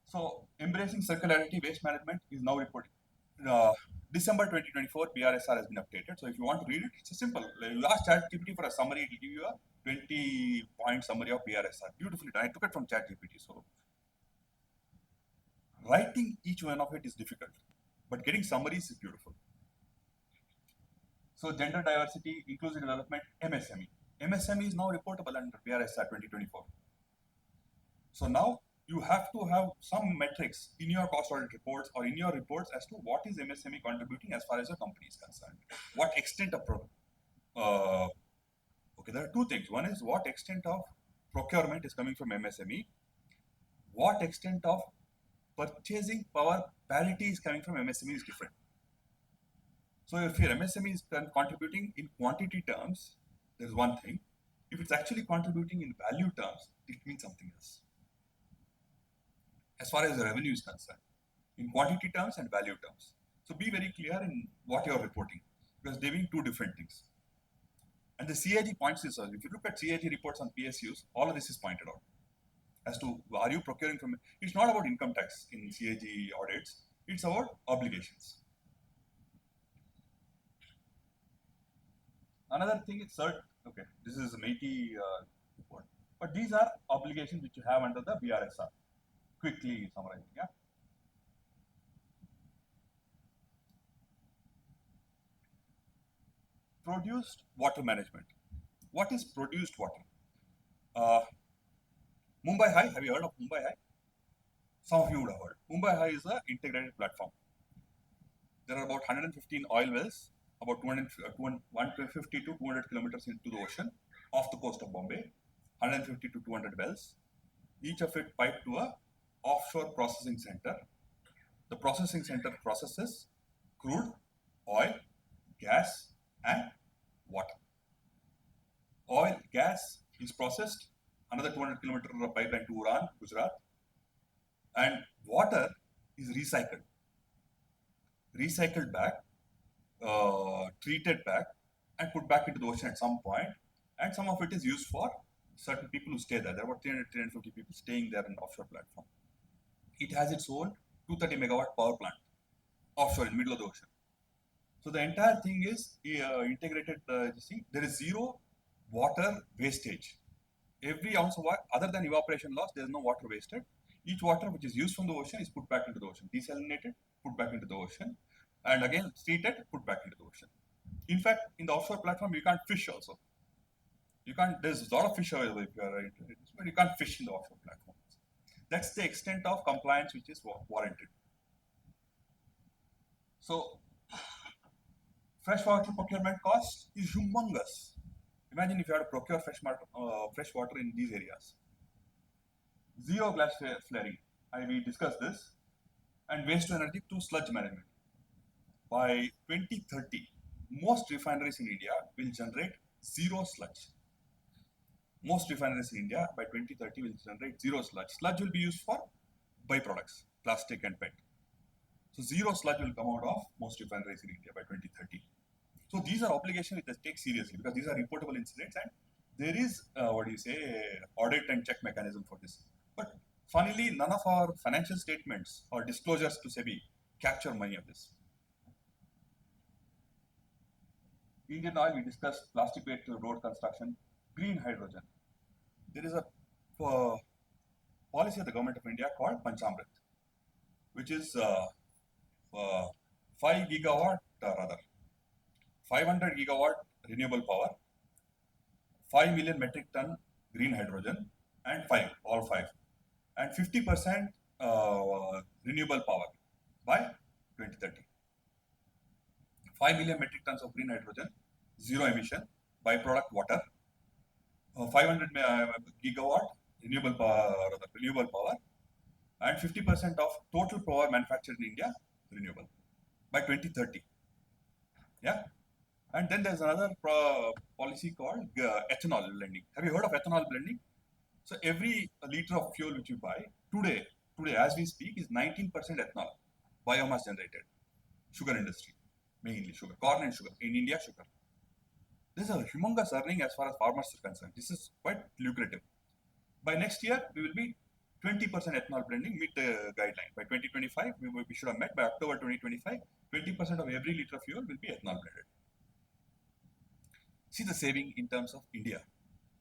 So embracing circularity waste management is now reported. Uh, December 2024 BRSR has been updated. So if you want to read it, it's a simple. You ask ChatGPT for a summary, it will give you a 20-point summary of BRSR. Beautifully done. I took it from ChatGPT. So writing each one of it is difficult, but getting summaries is beautiful. So gender diversity, inclusive development, MSME. MSME is now reportable under BRSR 2024. So now you have to have some metrics in your cost audit reports or in your reports as to what is MSME contributing as far as your company is concerned. What extent of okay, there are two things. One is what extent of procurement is coming from MSME. What extent of purchasing power parity is coming from MSME is different. So if your MSME is contributing in quantity terms, there's one thing. If it's actually contributing in value terms, it means something else. As far as the revenue is concerned, in quantity terms and value terms. So be very clear in what you're reporting, because they're doing two different things. And the CAG points this out. If you look at CAG reports on PSUs, all of this is pointed out as to are you procuring from. It's not about income tax in CAG audits, it's about obligations. Another thing is cert. Okay, this is a meaty report, but these are obligations which you have under the BRSR. Quickly summarizing, yeah. Produced water management. What is produced water? Uh, Mumbai High, have you heard of Mumbai High? Some of you would have heard. Mumbai High is an integrated platform. There are about 115 oil wells, about 150 to 200 kilometers into the ocean, off the coast of Bombay. 150 to 200 wells, each of it piped to a offshore processing center. The processing center processes crude, oil, gas, and water. Oil, gas is processed, another 200 kilometers of pipeline to Uran, Gujarat, and water is recycled back, treated back, and put back into the ocean at some point. And some of it is used for certain people who stay there. There are about 300, 350 people staying there in the offshore platform. It has its own 230 megawatt power plant offshore in the middle of the ocean. So the entire thing is integrated. There is zero water wastage. Every ounce of water, other than evaporation loss, there is no water wasted. Each water which is used from the ocean is put back into the ocean, desalinated, put back into the ocean, and again treated, put back into the ocean. In fact, in the offshore platform, you can't fish also. You can't. There's a lot of fish available if you are into it, but you can't fish in the offshore platform. That's the extent of compliance which is warranted. So, freshwater procurement cost is humongous. Imagine if you had to procure fresh water in these areas. Zero glass flaring. We discussed this. And waste to energy to sludge management. By 2030, most refineries in India will generate zero sludge. Most refineries in India by 2030 will generate zero sludge. Sludge will be used for byproducts, plastic and PET. So zero sludge will come out of most refineries in India by 2030. So these are obligations which they take seriously because these are reportable incidents and there is audit and check mechanism for this. But funnily, none of our financial statements or disclosures to SEBI capture money of this. Indian Oil, we discussed plastic waste to road construction, green hydrogen. There is a policy of the government of India called Panchamrit, which is 5 gigawatt, rather 500 gigawatt renewable power, 5 million metric ton green hydrogen, and all five, and 50% renewable power by 2030. 5 million metric tons of green hydrogen, zero emission, byproduct water, 500 gigawatt renewable power, and 50% of total power manufactured in India renewable by 2030. Yeah. And then there's another policy called ethanol blending. Have you heard of ethanol blending? So every liter of fuel which you buy today as we speak is 19% ethanol, biomass generated, sugar industry, mainly sugar, corn and sugar, in India sugar. This is a humongous earning as far as farmers are concerned. This is quite lucrative. By next year, we will be 20% ethanol blending meet the guideline. By 2025, we should have met. By October 2025, 20% of every liter of fuel will be ethanol blended. See the saving in terms of India.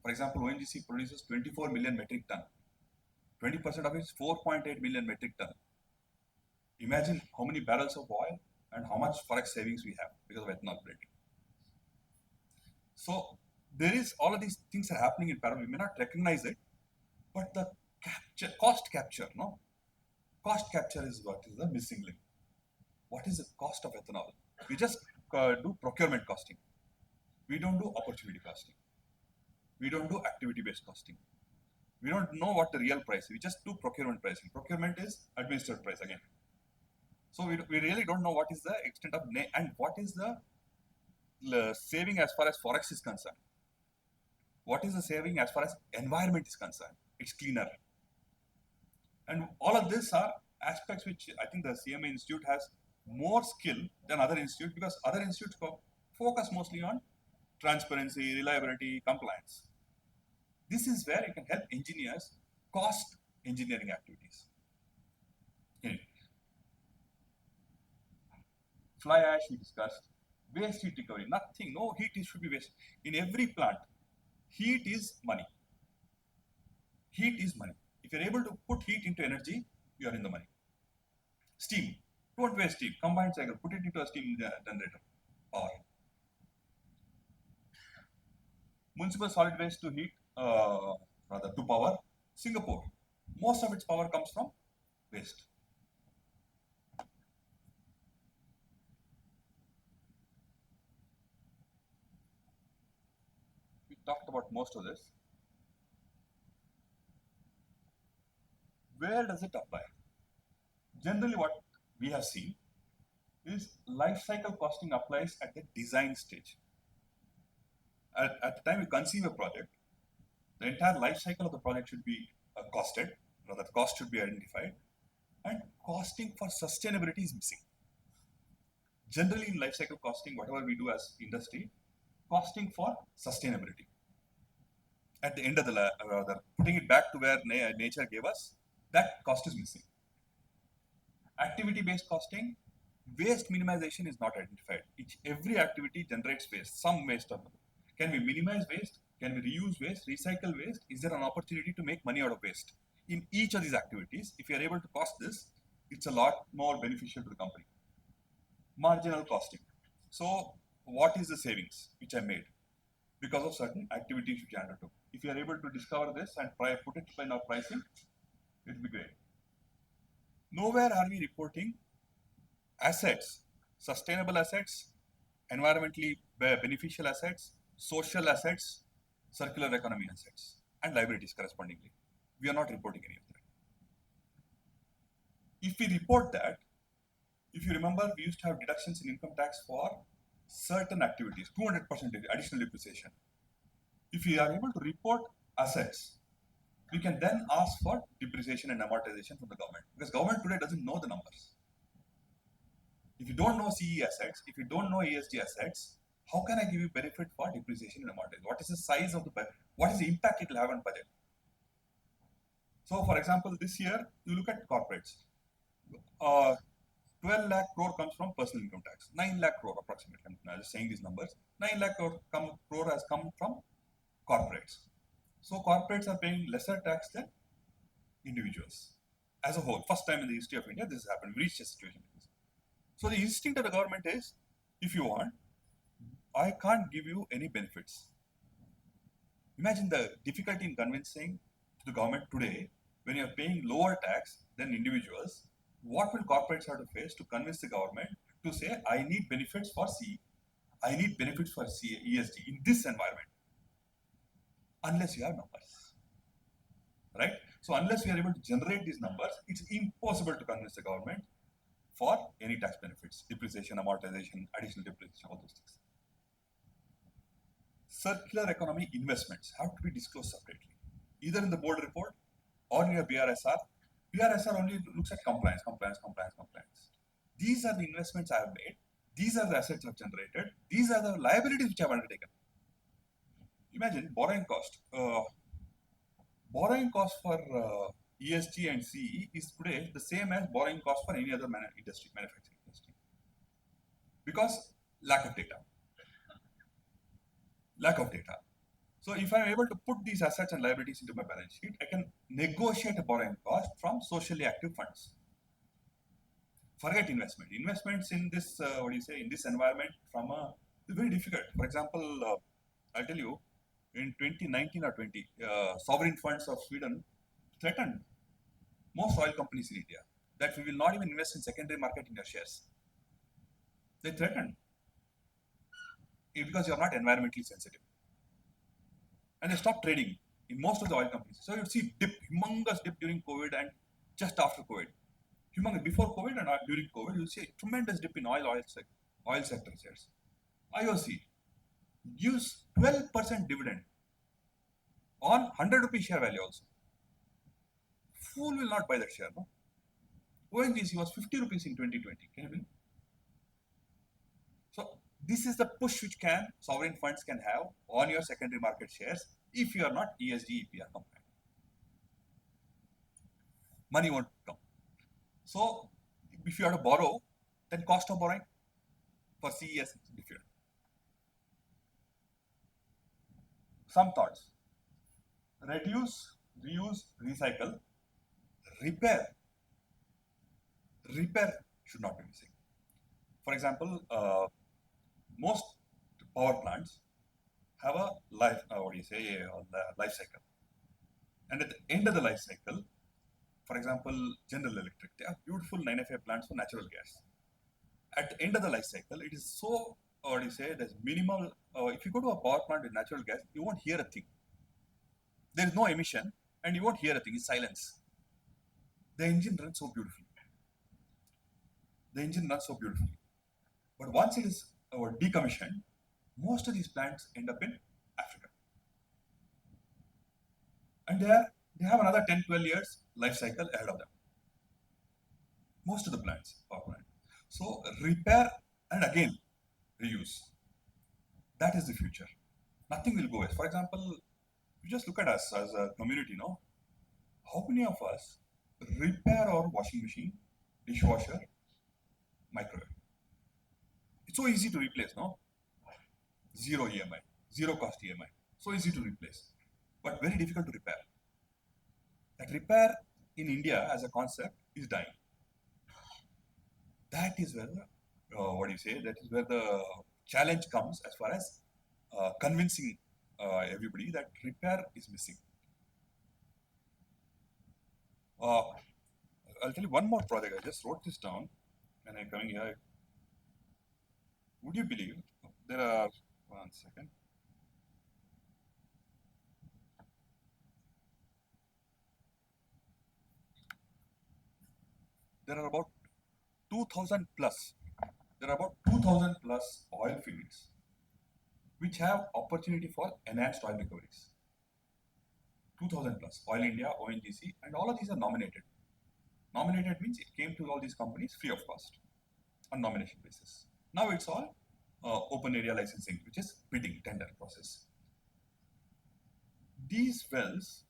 For example, ONGC produces 24 million metric ton. 20% of it is 4.8 million metric ton. Imagine how many barrels of oil and how much forex savings we have because of ethanol blending. So there is all of these things are happening in parallel. We may not recognize it, but the cost capture is what is the missing link. What is the cost of ethanol? We just do procurement costing. We don't do opportunity costing. We don't do activity-based costing. We don't know what the real price is. We just do procurement pricing. Procurement is administered price again. So we really don't know what is the extent of and what is the saving as far as forex is concerned. What is the saving as far as environment is concerned? It's cleaner. And all of these are aspects which I think the CMA Institute has more skill than other institutes, because other institutes focus mostly on transparency, reliability, compliance. This is where you can help engineers cost engineering activities. Okay. Fly ash we discussed, waste heat recovery, nothing, no heat should be waste. In every plant, heat is money. Heat is money. If you're able to put heat into energy, you are in the money. Steam, don't waste steam, combined cycle, put it into a steam generator. Or municipal solid waste to heat, rather to power. Singapore, most of its power comes from waste. We talked about most of this. Where does it apply? Generally, what we have seen is life cycle costing applies at the design stage. At the time you conceive a project, the entire life cycle of the project should be costed, rather the cost should be identified, and costing for sustainability is missing. Generally in life cycle costing, whatever we do as industry, costing for sustainability. At the end of the putting it back to where nature gave us, that cost is missing. Activity-based costing, waste minimization is not identified. Every activity generates waste, some waste or other. Can we minimize waste? Can we reuse waste, recycle waste? Is there an opportunity to make money out of waste? In each of these activities, if you are able to cost this, it's a lot more beneficial to the company. Marginal costing. So what is the savings which I made because of certain activities which I undertook? If you are able to discover this and put it in our pricing, it will be great. Nowhere are we reporting assets, sustainable assets, environmentally beneficial assets, social assets, circular economy assets, and liabilities correspondingly. We are not reporting any of that. If we report that, if you remember, we used to have deductions in income tax for certain activities, 200% additional depreciation. If we are able to report assets, we can then ask for depreciation and amortization from the government, because government today doesn't know the numbers. If you don't know CE assets, if you don't know ESG assets, how can I give you benefit for depreciation and amortization? What is the size of the budget? What is the impact it will have on budget? So, for example, this year, you look at corporates. 12 lakh crore comes from personal income tax. 9 lakh crore approximately. I'm just saying these numbers. 9 lakh crore has come from corporates. So, corporates are paying lesser tax than individuals as a whole. First time in the history of India, this has happened. We reached a situation like this. So, the instinct of the government is, if you want, I can't give you any benefits. Imagine the difficulty in convincing to the government today, when you're paying lower tax than individuals, what will corporates have to face to convince the government to say, I need benefits for CE, I need benefits for ESG in this environment, unless you have numbers, right? So unless we are able to generate these numbers, it's impossible to convince the government for any tax benefits, depreciation, amortization, additional depreciation, all those things. Circular economy investments have to be disclosed separately, either in the board report or in your BRSR. BRSR only looks at compliance. These are the investments I have made. These are the assets I have generated. These are the liabilities which I have undertaken. Imagine borrowing cost. Borrowing cost for ESG and CE is today the same as borrowing cost for any other manufacturing industry, because lack of data. Lack of data. So if I'm able to put these assets and liabilities into my balance sheet, I can negotiate a borrowing cost from socially active funds. Forget investment. Investments in this, in this environment is very difficult. For example, I'll tell you, in 2019 or 20, sovereign funds of Sweden threatened most oil companies in India that we will not even invest in secondary market in your shares. They threatened because you are not environmentally sensitive. And they stopped trading in most of the oil companies. So you see humongous dip during COVID and just after COVID. Humongous before COVID and during COVID, you'll see a tremendous dip in oil sector shares. IOC gives 12% dividend on 100 rupee share value also. Fool will not buy that share, no? ONGC was 50 rupees in 2020. Can you believe? So this is the push which sovereign funds can have on your secondary market shares if you are not ESG EPR compliant. Money won't come. So if you have to borrow, then cost of borrowing for CES is different. Some thoughts: reduce, reuse, recycle, repair. Repair should not be missing. For example, most power plants have a life cycle, and at the end of the life cycle, for example, General Electric, they have beautiful 9FA plants for natural gas. At the end of the life cycle, it is so there's minimal. If you go to a power plant with natural gas, you won't hear a thing. There is no emission, and you won't hear a thing. It's silence. The engine runs so beautifully. But once it is decommissioned, most of these plants end up in Africa. And they have another 10, 12 years life cycle ahead of them. Most of the plants, power plant. So repair and again reuse. That is the future. Nothing will go waste. For example, you just look at us as a community, no? How many of us repair our washing machine, dishwasher, microwave? It's so easy to replace, no? Zero EMI, zero cost EMI. So easy to replace, but very difficult to repair. That repair in India as a concept is dying. That is where that is where the challenge comes as far as convincing everybody that repair is missing. I'll tell you one more project. I just wrote this down and I'm coming here. Would you believe there are, one second. There are about 2,000 plus. There are about 2,000 plus oil fields which have opportunity for enhanced oil recoveries. 2,000 plus. Oil India, ONGC, and all of these are nominated. Nominated means it came to all these companies free of cost on nomination basis. Now it's all open area licensing, which is bidding, tender process. These wells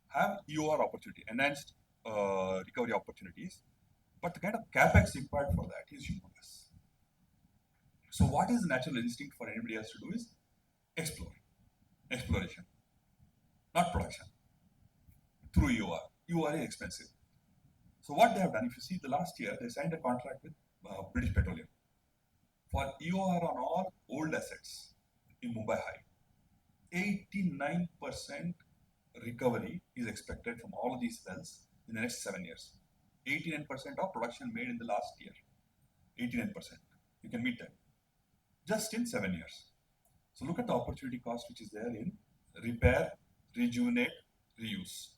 have EOR opportunity, enhanced recovery opportunities, but the kind of capex required for that is humongous. So what is the natural instinct for anybody else to do is exploration, not production, through EOR. EOR is expensive. So what they have done, if you see the last year, they signed a contract with British Petroleum for EOR on all old assets in Mumbai High. 89% recovery is expected from all of these wells in the next 7 years. 89% of production made in the last year. 89%. You can meet that. Just in 7 years. So look at the opportunity cost which is there in repair, rejuvenate, reuse.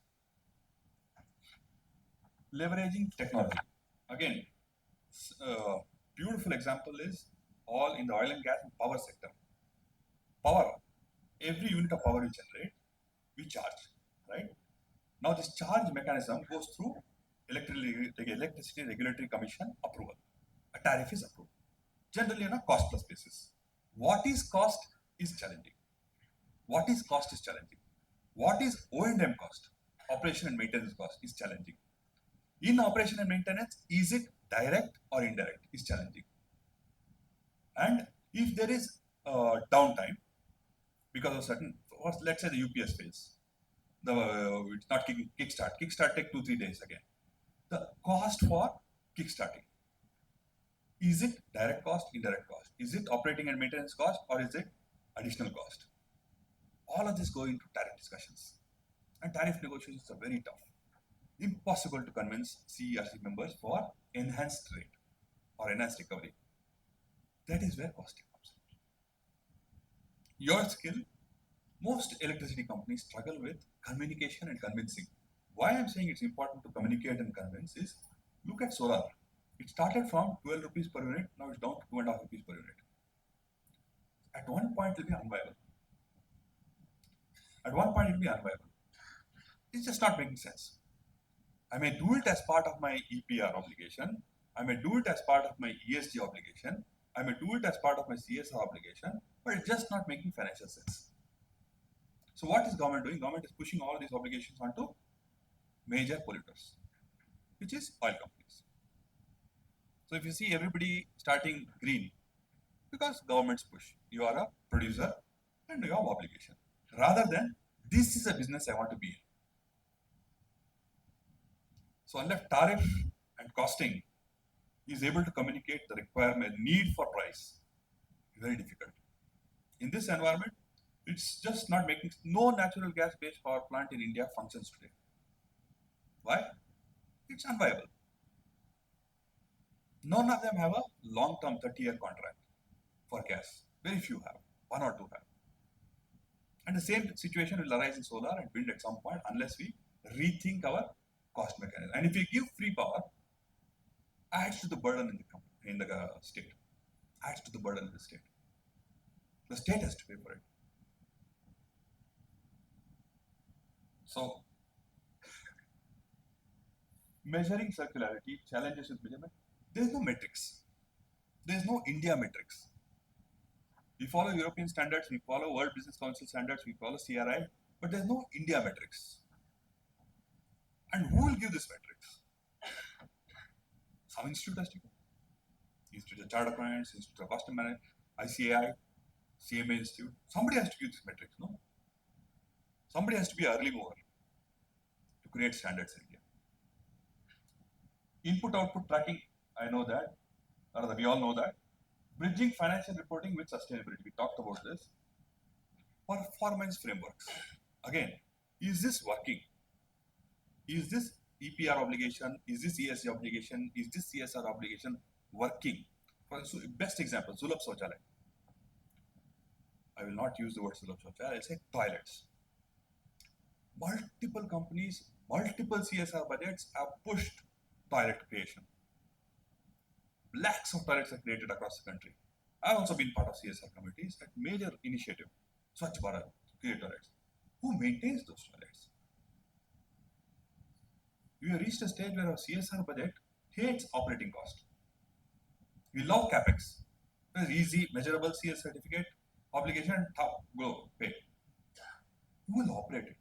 Leveraging technology. Again, beautiful example is all in the oil and gas and power sector. Power. Every unit of power we generate, we charge, right? Now this charge mechanism goes through Electricity Regulatory Commission approval. A tariff is approved. Generally on a cost plus basis. What is cost is challenging. What is O&M cost? operation and maintenance cost is challenging. In operation and maintenance, is it direct or indirect is challenging. And if there is downtime because of certain, let's say the UPS fails, it's not kickstart. Kickstart take 2-3 days again. The cost for kickstarting, is it direct cost, indirect cost? Is it operating and maintenance cost, or is it additional cost? All of this go into tariff discussions, and tariff negotiations are very tough. Impossible to convince CERC members for enhanced rate or enhanced recovery. That is where costing comes in. Your skill, most electricity companies struggle with communication and convincing. Why I'm saying it's important to communicate and convince is, look at solar. It started from 12 rupees per unit, now it's down to 2.5 rupees per unit. At one point, it will be unviable. At one point, it will be unviable. It's just not making sense. I may do it as part of my EPR obligation. I may do it as part of my ESG obligation. I may do it as part of my CSR obligation, but it's just not making financial sense. So what is government doing? Government is pushing all these obligations onto major polluters, which is oil companies. So if you see everybody starting green, because governments push, you are a producer and you have obligation. Rather than, this is a business I want to be in. So unless tariff and costing is able to communicate the requirement, need for price, very difficult. In this environment, it's just not making, no natural gas-based power plant in India functions today. Why? It's unviable. None of them have a long-term 30-year contract for gas. Very few have, one or two have. And the same situation will arise in solar and wind at some point unless we rethink our cost mechanism. And if we give free power, adds to the burden in the state. Adds to the burden in the state. The state has to pay for it. So, measuring circularity, challenges with measurement, there is no metrics. There is no India metrics. We follow European standards, we follow World Business Council standards, we follow CRI, but there is no India metrics. And who will give this metrics? Some institute has to go. Institute of Chartered Accountants, Institute of Custom Management, ICAI, CMA Institute. Somebody has to give this metrics, no? Somebody has to be an early mover to create standards in India. Input-output tracking, I know that, or we all know that. Bridging financial reporting with sustainability. We talked about this. Performance frameworks. Again, is this working? Is this EPR obligation? Is this ESG obligation? Is this CSR obligation working? For best example, Sulabh Shauchalaya. I will not use the word Sulabh Shauchalaya, I'll say toilets. Multiple companies, multiple CSR budgets have pushed toilet creation. Lakhs of toilets are created across the country. I've also been part of CSR committees at major initiative, Swachh Bharat, to create toilets. Who maintains those toilets? We have reached a stage where our CSR budget hates operating cost. We love capex. There's easy, measurable CS certificate, obligation, top, go, pay. Who will operate it?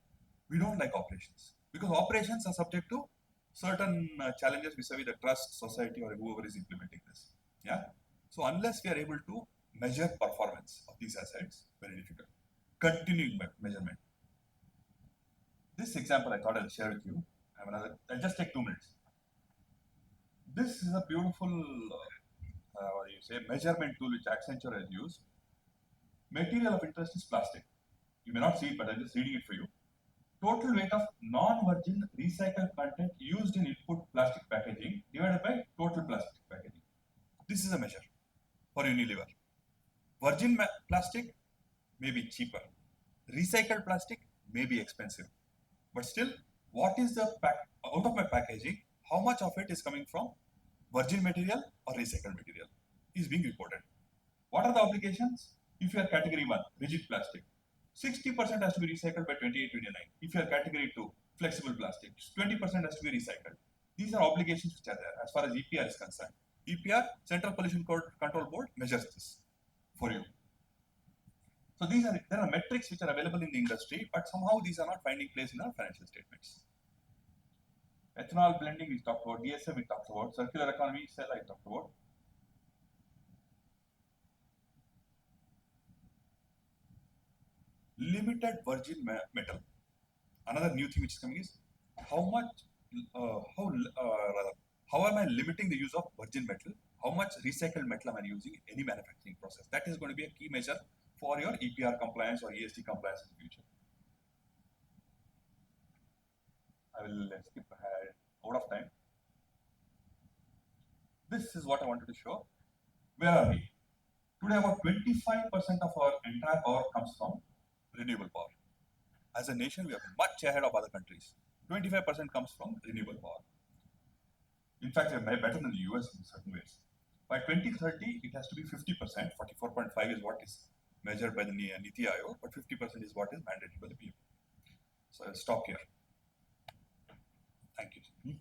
We don't like operations because operations are subject to certain challenges vis-a-vis the trust, society, or whoever is implementing this. Yeah. So unless we are able to measure performance of these assets, very difficult. Continuing measurement. This example I thought I'll share with you. I have another. I'll just take 2 minutes. This is a beautiful, measurement tool which Accenture has used. Material of interest is plastic. You may not see it, but I'm just reading it for you. Total weight of non-virgin recycled content used in input plastic packaging divided by total plastic packaging. This is a measure for Unilever. Virgin plastic may be cheaper. Recycled plastic may be expensive. But still, what is the out of my packaging, how much of it is coming from virgin material or recycled material is being reported. What are the obligations? If you are category 1, rigid plastic, 60% has to be recycled by 28-29. If you are category 2, flexible plastic, 20% has to be recycled. These are obligations which are there as far as EPR is concerned. EPR, Central Pollution Control Board, measures this for you. So there are metrics which are available in the industry, but somehow these are not finding place in our financial statements. Ethanol blending we talked about, DSM we talked about, circular economy cell I talked about. Limited virgin metal. Another new thing which is coming is how much, rather, how am I limiting the use of virgin metal? How much recycled metal am I using in any manufacturing process? That is going to be a key measure for your EPR compliance or ESG compliance in the future. I will skip ahead, out of time. This is what I wanted to show. Where are we? Today, about 25% of our entire power comes from renewable power. As a nation, we are much ahead of other countries. 25% comes from renewable power. In fact, we are better than the US in certain ways. By 2030, it has to be 50%. 44.5 is what is measured by the Niti Aayog, but 50% is what is mandated by the PM. So I'll stop here. Thank you.